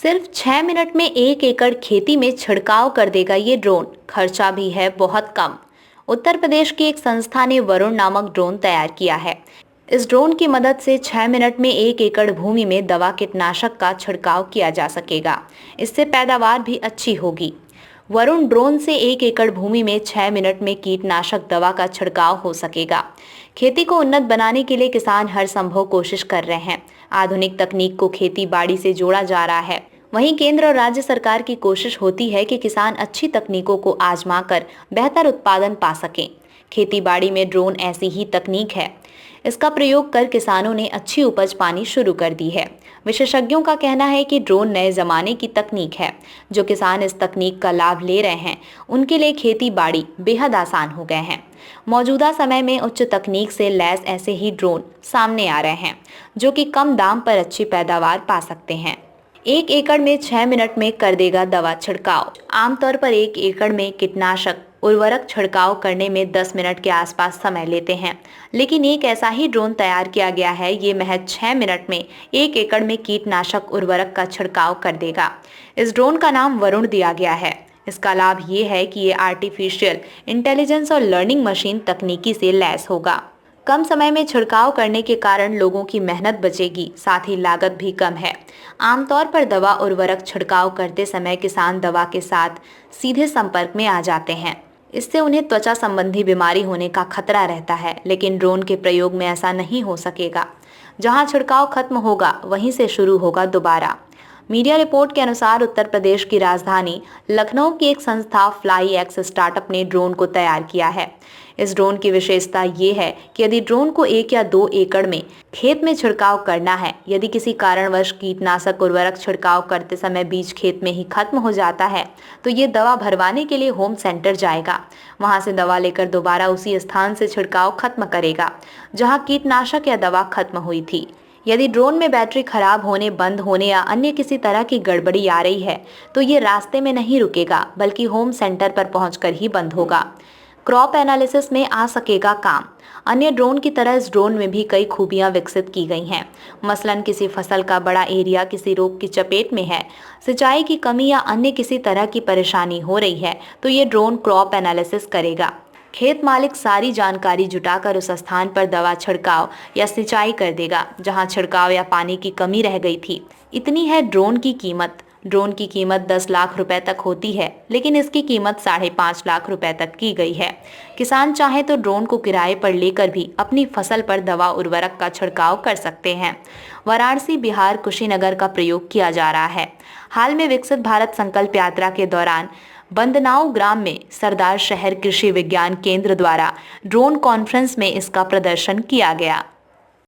सिर्फ 6 मिनट में 1 एकड़ खेती में छिड़काव कर देगा ये ड्रोन। खर्चा भी है बहुत कम। उत्तर प्रदेश की एक संस्था ने वरुण नामक ड्रोन तैयार किया है। इस ड्रोन की मदद से 6 मिनट में 1 एकड़ भूमि में दवा कीटनाशक का छिड़काव किया जा सकेगा। इससे पैदावार भी अच्छी होगी। वरुण ड्रोन से 1 एकड़ भूमि में 6 मिनट में कीटनाशक दवा का छिड़काव हो सकेगा। खेती को उन्नत बनाने के लिए किसान हर संभव कोशिश कर रहे हैं। आधुनिक तकनीक को खेती बाड़ी से जोड़ा जा रहा है। वहीं केंद्र और राज्य सरकार की कोशिश होती है कि किसान अच्छी तकनीकों को आजमा कर बेहतर उत्पादन पा सकें। खेती बाड़ी में ड्रोन ऐसी ही तकनीक है। इसका प्रयोग कर किसानों ने अच्छी उपज पानी शुरू कर दी है। विशेषज्ञों का कहना है कि ड्रोन नए जमाने की तकनीक है। जो किसान इस तकनीक का लाभ ले रहे हैं, उनके लिए खेती बाड़ी बेहद आसान हो गए हैं। मौजूदा समय में उच्च तकनीक से लैस ऐसे ही ड्रोन सामने आ रहे हैं, जो कि कम दाम पर अच्छी पैदावार पा सकते हैं। 1 एकड़ में 6 मिनट में कर देगा दवा छिड़काव। आमतौर पर 1 एकड़ में कीटनाशक उर्वरक छिड़काव करने में 10 मिनट के आसपास समय लेते हैं, लेकिन एक ऐसा ही ड्रोन तैयार किया गया है। ये महज 6 मिनट में 1 एकड़ में कीटनाशक उर्वरक का छिड़काव कर देगा। इस ड्रोन का नाम वरुण दिया गया है। इसका लाभ ये है कि ये आर्टिफिशियल इंटेलिजेंस और लर्निंग मशीन तकनीकी से लैस होगा। कम समय में छिड़काव करने के कारण लोगों की मेहनत बचेगी, साथ ही लागत भी कम है। आमतौर पर दवा उर्वरक छिड़काव करते समय किसान दवा के साथ सीधे संपर्क में आ जाते हैं। इससे उन्हें त्वचा संबंधी बीमारी होने का खतरा रहता है, लेकिन ड्रोन के प्रयोग में ऐसा नहीं हो सकेगा। जहां छिड़काव खत्म होगा, वहीं से शुरू होगा दोबारा। मीडिया रिपोर्ट के अनुसार उत्तर प्रदेश की राजधानी लखनऊ की एक संस्था फ्लाई एक्स स्टार्टअप ने ड्रोन को तैयार किया है। इस ड्रोन की विशेषता ये है कि यदि ड्रोन को 1 या 2 एकड़ में खेत में छिड़काव करना है, यदि किसी कारणवश कीटनाशक उर्वरक छिड़काव करते समय बीज खेत में ही खत्म हो जाता है, तो ये दवा भरवाने के लिए होम सेंटर जाएगा। वहां से दवा लेकर दोबारा उसी स्थान से छिड़काव खत्म करेगा जहां कीटनाशक या दवा खत्म हुई थी। यदि ड्रोन में बैटरी खराब होने, बंद होने या अन्य किसी तरह की गड़बड़ी आ रही है, तो ये रास्ते में नहीं रुकेगा, बल्कि होम सेंटर पर पहुंचकर ही बंद होगा। क्रॉप एनालिसिस में आ सकेगा काम। अन्य ड्रोन की तरह इस ड्रोन में भी कई खूबियां विकसित की गई हैं। मसलन किसी फसल का बड़ा एरिया किसी रोग की चपेट में है, सिंचाई की कमी या अन्य किसी तरह की परेशानी हो रही है, तो ये ड्रोन क्रॉप एनालिसिस करेगा। खेत मालिक सारी जानकारी जुटाकर उस स्थान पर दवा छिड़काव या सिंचाई कर देगा जहां छिड़काव या पानी की कमी रह गई थी। इतनी है ड्रोन की कीमत। ड्रोन की कीमत 10 लाख रुपए तक होती है, लेकिन इसकी कीमत 5.5 लाख रुपए तक की गई है। किसान चाहे तो ड्रोन को किराए पर लेकर भी अपनी फसल पर दवा उर्वरक का छिड़काव कर सकते हैं। वाराणसी, बिहार, कुशीनगर का प्रयोग किया जा रहा है। हाल में विकसित भारत संकल्प यात्रा के दौरान बंदनाऊ ग्राम में सरदार शहर कृषि विज्ञान केंद्र द्वारा ड्रोन कॉन्फ्रेंस में इसका प्रदर्शन किया गया।